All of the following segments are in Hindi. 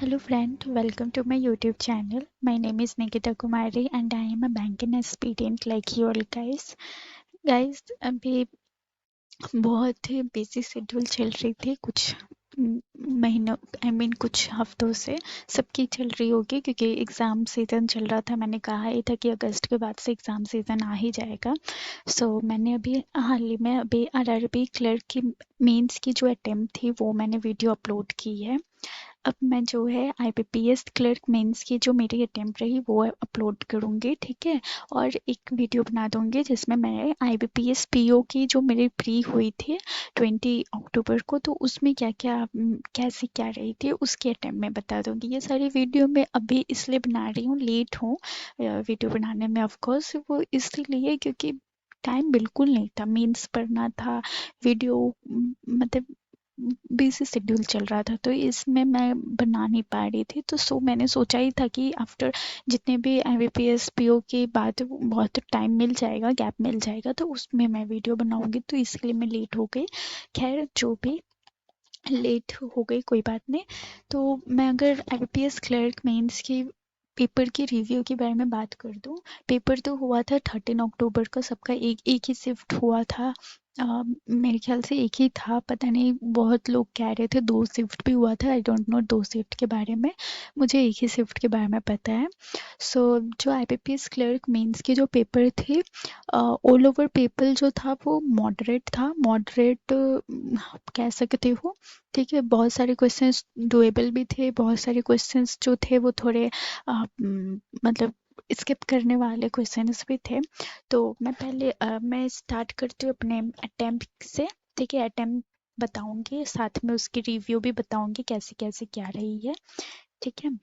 Hello friend, welcome to my YouTube channel. My name is Nikita Kumari and I am a banking aspirant like you all guys. Guys, अभी बहुत ही बिजी शेड्यूल चल रही थी कुछ महीनों कुछ हफ्तों से सबकी चल रही होगी क्योंकि एग्ज़ाम सीज़न चल रहा था। मैंने कहा ही था कि अगस्त के बाद से एग्ज़ाम सीज़न आ ही जाएगा। मैंने अभी हाल ही में अभी आरआरबी क्लर्क की मेंस की जो अटेम्प्ट थी वो मैंने वीडियो अपलोड की है। अब मैं जो है आईबीपीएस क्लर्क मेंस की जो मेरी अटेम्प्ट रही वो अपलोड करूँगी, ठीक है। और एक वीडियो बना दूँगी जिसमें मैं आईबीपीएस पीओ की जो मेरी प्री हुई थी 20 अक्टूबर को, तो उसमें क्या क्या कैसी क्या रही थी उसकी अटेम्प्ट में बता दूँगी। ये सारी वीडियो मैं अभी इसलिए बना रही हूँ, लेट हूँ वीडियो बनाने में। ऑफ कोर्स वो इसलिए क्योंकि टाइम बिल्कुल नहीं था, मेंस पढ़ना था, वीडियो मतलब बिजी शेड्यूल चल रहा था तो इसमें मैं बना नहीं पा रही थी। मैंने सोचा ही था कि आफ्टर जितने भी एमबीपीएस पीओ के बाद बहुत टाइम मिल जाएगा, गैप मिल जाएगा, तो उसमें मैं वीडियो बनाऊंगी, तो इसलिए मैं लेट हो गई। खैर जो भी लेट हो गई कोई बात नहीं। तो मैं अगर आईबीपीएस क्लर्क मेंस की पेपर की रिव्यू के बारे में बात कर दूं, पेपर तो हुआ था 13 अक्टूबर का, सबका एक एक ही शिफ्ट हुआ था। मेरे ख्याल से एक ही था, पता नहीं, बहुत लोग कह रहे थे दो शिफ्ट भी हुआ था। आई डोंट नो दो शिफ्ट के बारे में, मुझे एक ही शिफ्ट के बारे में पता है। जो आईबीपीएस क्लर्क मेंस की जो पेपर थे, ऑल ओवर पेपर जो था वो मॉडरेट था, मॉडरेट कह सकते हो, ठीक है। बहुत सारे क्वेश्चंस डुएबल भी थे, बहुत सारे क्वेश्चंस जो थे वो थोड़े मतलब स्किप करने वाले क्वेश्चंस भी थे। तो मैं स्टार्ट करती हूँ अपने अटेम्प्ट से, ठीक है। अटेम्प्ट बताऊंगी, साथ में उसकी रिव्यू भी बताऊंगी कैसे कैसे क्या रही है, ठीक है।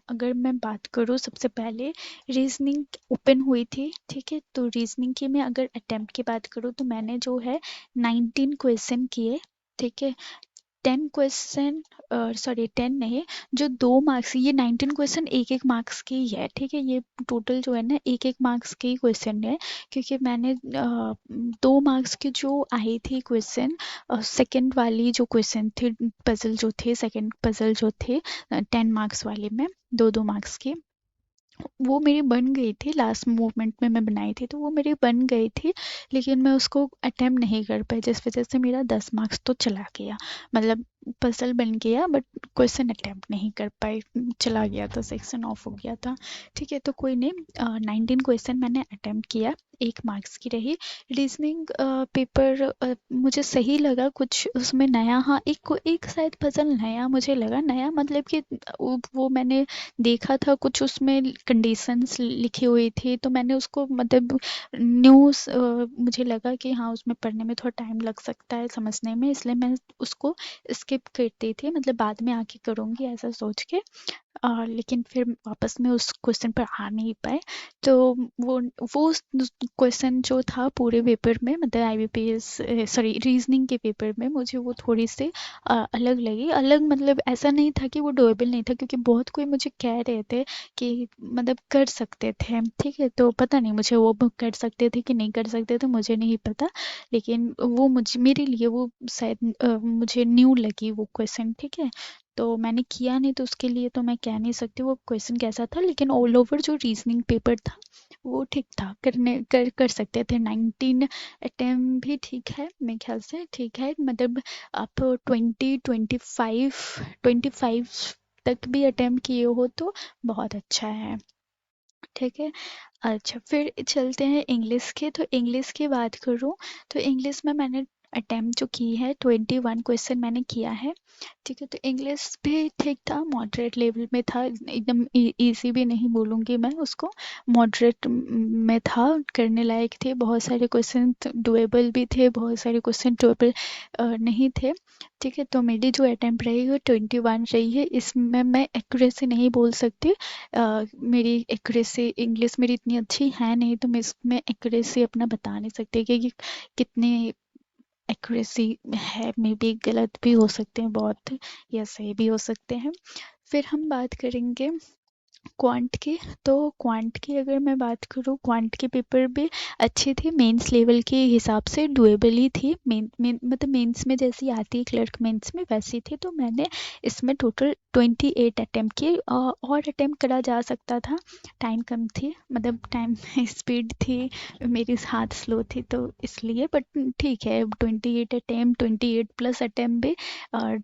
अगर मैं बात करूँ, सबसे पहले रीजनिंग ओपन हुई थी, ठीक है। तो रीजनिंग की मैं अगर अटेम्प्ट की बात करूँ तो मैंने जो है 19 क्वेश्चन किए, ठीक है। 10 क्वेश्चन, सॉरी 10 नहीं, जो 2 मार्क्स, ये 19 क्वेश्चन एक एक मार्क्स के ही है, ठीक है। ये टोटल जो है ना एक एक मार्क्स के ही क्वेश्चन है, क्योंकि मैंने 2 मार्क्स की जो आई थी क्वेश्चन, सेकंड वाली जो क्वेश्चन थे, पजल जो थे, सेकंड पजल जो थे 10 मार्क्स वाले में, 2-2 मार्क्स की, वो मेरी बन गई थी। लास्ट मोमेंट में मैं बनाई थी तो वो मेरी बन गई थी, लेकिन मैं उसको अटेम्प्ट नहीं कर पाई, जिस वजह से मेरा 10 मार्क्स तो चला गया। मतलब पजल बन गया बट क्वेश्चन अटेम्प्ट नहीं कर पाई, चला गया था, सेक्शन ऑफ हो गया था, ठीक है। तो कोई नहीं, 19 क्वेश्चन मैंने अटेम्प्ट किया, 1 मार्क्स की रही। रीजनिंग पेपर मुझे सही लगा, कुछ उसमें नया, हाँ एक शायद पजल नया मुझे लगा, नया मतलब कि वो मैंने देखा था, कुछ उसमें कंडीशंस लिखी हुई थी, तो मैंने उसको मतलब न्यूज़ मुझे लगा कि हाँ उसमें पढ़ने में थोड़ा टाइम लग सकता है समझने में, इसलिए मैं उसको स्किप करती थी, मतलब बाद में आके करूँगी ऐसा सोच के। लेकिन फिर वापस में उस क्वेश्चन पर आ नहीं पाए। तो वो क्वेश्चन जो था पूरे पेपर में, मतलब आईबीपीएस सॉरी रीजनिंग के पेपर में, मुझे वो थोड़ी सी अलग लगी। अलग मतलब ऐसा नहीं था कि वो डोएबल नहीं था, क्योंकि बहुत कोई मुझे कह रहे थे कि मतलब कर सकते थे, ठीक है। तो पता नहीं मुझे वो कर सकते थे कि नहीं कर सकते थे, मुझे नहीं पता, लेकिन वो मुझे मेरे लिए वो शायद मुझे न्यू लगी वो क्वेश्चन, ठीक है। तो मैंने किया नहीं, तो उसके लिए तो मैं कह नहीं सकती वो क्वेश्चन कैसा था, लेकिन ऑल ओवर जो रीजनिंग पेपर था वो ठीक था, कर सकते थे। 19 अटेम्प्ट भी ठीक है, मेरे ख्याल से ठीक है, मतलब आप 25 तक भी अटेम्प्ट किए हो तो बहुत अच्छा है, ठीक है। अच्छा, फिर चलते हैं इंग्लिश के। तो इंग्लिश की बात करूँ तो इंग्लिश में मैंने अटेम्प्ट जो की है 21 क्वेश्चन मैंने किया है, ठीक है। तो इंग्लिश भी ठीक था, मॉडरेट लेवल में था, एकदम इजी भी नहीं बोलूँगी मैं उसको, मॉडरेट में था, करने लायक थे। बहुत सारे क्वेश्चन डुएबल भी थे, बहुत सारे क्वेश्चन डुएबल नहीं थे, ठीक है। तो मेरी जो अटेम्प्ट रही वो 21 रही है। इसमें मैं एक्यूरेसी नहीं बोल सकती, मेरी एक्यूरेसी इंग्लिश मेरी इतनी अच्छी है नहीं, तो मैं इसमें एक्यूरेसी अपना बता नहीं सकती कि कितनी एक्यूरेसी है। मे बी गलत भी हो सकते हैं बहुत, या सही भी हो सकते हैं। फिर हम बात करेंगे क्वांट के, तो क्वांट की अगर मैं बात करूँ, क्वांट के पेपर भी अच्छे थे, मेंस लेवल के हिसाब से डुएबल ही थी। मतलब मेंस में जैसी आती है क्लर्क मेंस में वैसी थी। तो मैंने इसमें टोटल 28 अटेम्प्ट किए, और अटेम्प्ट करा जा सकता था, टाइम कम थी, मतलब टाइम स्पीड थी, मेरी हाथ स्लो थी तो इसलिए, बट ठीक है, 28 अटेम्प्ट, 28 प्लस अटेम्प्ट भी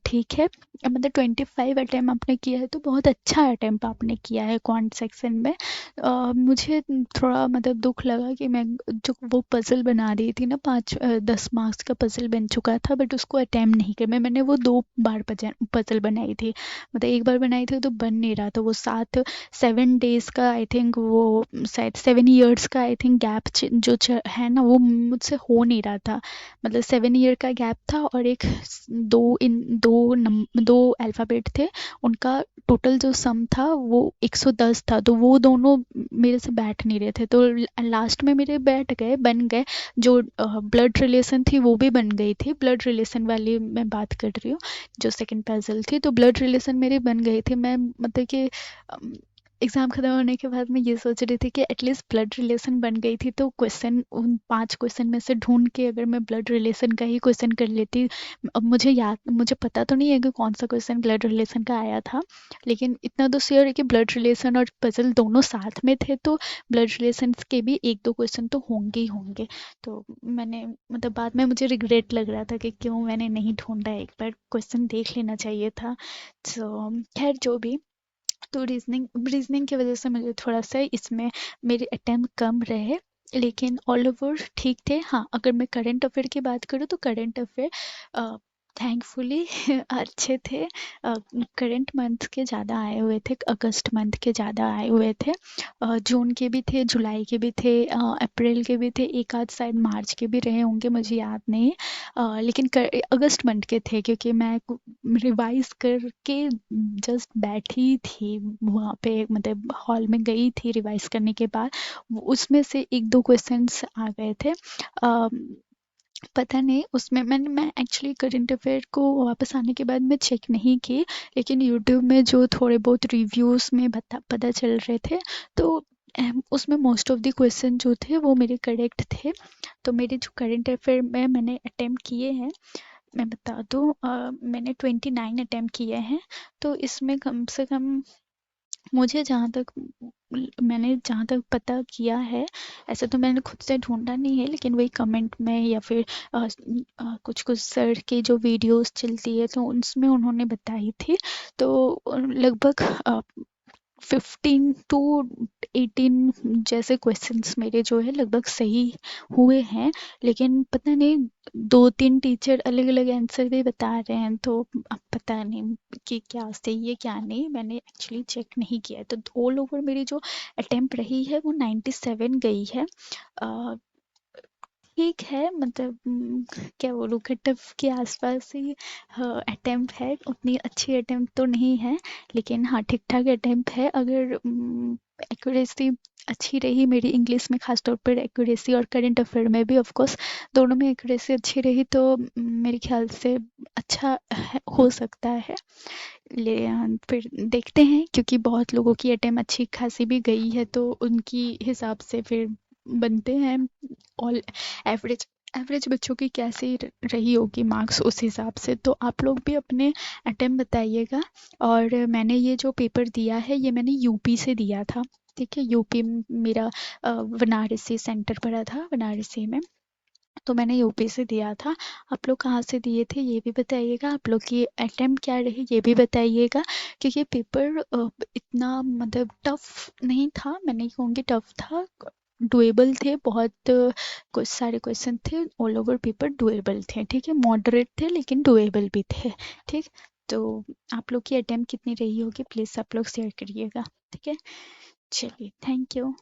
ठीक है। मतलब 25 अटेम्प्ट आपने किया है तो बहुत अच्छा अटेम्प्ट आपने किया है क्वांट सेक्शन में। मुझे थोड़ा मतलब दुख लगा कि मैं जो वो पजल बना रही थी ना, 10 मार्क्स का पजल बन चुका था, बट उसको अटेम्प्ट नहीं किया मैंने वो 2 बार पजल बनाई थी। मतलब एक बार बनाई थी तो बन नहीं रहा था वो, 7 डेज का आई थिंक, वो शायद 7 ईयर्स का आई थिंक गैप है ना, वो मुझसे हो नहीं रहा था। मतलब 7 ईयर का गैप था, और एक दो अल्फ़ाबेट थे, उनका टोटल जो सम था वो 110 था, तो वो दोनों मेरे से बैठ नहीं रहे थे, तो लास्ट में मेरे बैठ गए, बन गए। जो ब्लड रिलेशन थी वो भी बन गई थी, ब्लड रिलेशन वाली मैं बात कर रही हूँ, जो सेकंड पजल थी, तो ब्लड रिलेशन मेरी बन गई थी। मैं मतलब कि एग्ज़ाम ख़त्म होने के बाद मैं ये सोच रही थी कि एटलीस्ट ब्लड रिलेशन बन गई थी, तो क्वेश्चन उन 5 क्वेश्चन में से ढूंढ के अगर मैं ब्लड रिलेशन का ही क्वेश्चन कर लेती। अब मुझे पता तो नहीं है कि कौन सा क्वेश्चन ब्लड रिलेशन का आया था, लेकिन इतना तो श्योर है कि ब्लड रिलेशन और पजल दोनों साथ में थे, तो ब्लड रिलेशन के भी 1-2 क्वेश्चन तो होंगे ही होंगे। तो मैंने मतलब बाद में मुझे रिग्रेट लग रहा था कि क्यों मैंने नहीं ढूंढा, एक बार क्वेश्चन देख लेना चाहिए था। तो खैर जो भी, तो रीजनिंग की वजह से मुझे थोड़ा सा इसमें मेरे अटेम्प्ट कम रहे, लेकिन ऑल ओवर ठीक थे। हाँ, अगर मैं करंट अफेयर की बात करूँ तो करंट अफेयर थैंकफुली अच्छे थे। करंट मंथ के ज़्यादा आए हुए थे, अगस्त मंथ के ज़्यादा आए हुए थे, जून के भी थे, जुलाई के भी थे, अप्रैल के भी थे, एक आध शायद मार्च के भी रहे होंगे, मुझे याद नहीं। लेकिन अगस्त मंथ के थे, क्योंकि मैं रिवाइज करके जस्ट बैठी थी वहाँ पे, मतलब हॉल में गई थी रिवाइज करने के बाद, उसमें से 1-2 क्वेश्चंस आ गए थे। पता नहीं उसमें मैं एक्चुअली करंट अफेयर को वापस आने के बाद मैं चेक नहीं की, लेकिन यूट्यूब में जो थोड़े बहुत रिव्यूज़ में पता चल रहे थे, तो उसमें मोस्ट ऑफ द क्वेश्चन जो थे वो मेरे करेक्ट थे। तो मेरे जो करंट अफेयर में मैंने अटेम्प्ट किए हैं, मैं बता दूँ, मैंने 29 अटेम्प्ट किए हैं। तो इसमें कम से कम मुझे मैंने जहाँ तक पता किया है, ऐसे तो मैंने खुद से ढूंढा नहीं है, लेकिन वही कमेंट में या फिर कुछ कुछ सर की जो वीडियोस चलती है तो उसमें उन्होंने बताई थी, तो लगभग 15 to 18 जैसे क्वेश्चंस मेरे जो है लगभग सही हुए हैं। लेकिन पता नहीं, 2-3 टीचर अलग अलग आंसर भी बता रहे हैं, तो अब पता नहीं कि क्या सही है क्या नहीं, मैंने एक्चुअली चेक नहीं किया है। तो ऑल ओवर मेरी जो अटेम्प्ट रही है वो 97 गई है। अ, ठीक है, मतलब क्या बोलूँ, कट ऑफ के आसपास ही अटेम्प्ट है, उतनी अच्छी अटेम्प्ट तो नहीं है, लेकिन हाँ ठीक ठाक अटेम्प्ट है। अगर एक्यूरेसी अच्छी रही मेरी इंग्लिश में, खासतौर पर एक्यूरेसी, और करंट अफेयर में भी ऑफ कोर्स दोनों में एक्यूरेसी अच्छी रही, तो मेरे ख्याल से अच्छा हो सकता है। ले फिर देखते हैं, क्योंकि बहुत लोगों की अटेम्प्ट अच्छी खासी भी गई है, तो उनकी हिसाब से फिर बनते हैं ऑल एवरेज। एवरेज बच्चों की कैसी रही होगी मार्क्स, उस हिसाब से तो आप लोग भी अपने अटेम्प्ट बताइएगा। और मैंने ये जो पेपर दिया है ये मैंने यूपी से दिया था, ठीक है, यूपी मेरा बनारसी सेंटर पड़ा था, बनारसी में, तो मैंने यूपी से दिया था। आप लोग कहाँ से दिए थे ये भी बताइएगा, आप लोग की अटेम्प्ट क्या रही ये भी बताइएगा, क्योंकि पेपर इतना मतलब टफ नहीं था, मैं नहीं कहूँगी टफ था, डुएबल थे बहुत। कुछ सारे क्वेश्चन थे, ऑल ओवर पेपर डुएबल थे, ठीक है, मॉडरेट थे लेकिन डुएबल भी थे, ठीक। तो आप लोग की अटेम्प्ट कितनी रही होगी प्लीज़ आप लोग शेयर करिएगा, ठीक है। चलिए, थैंक यू।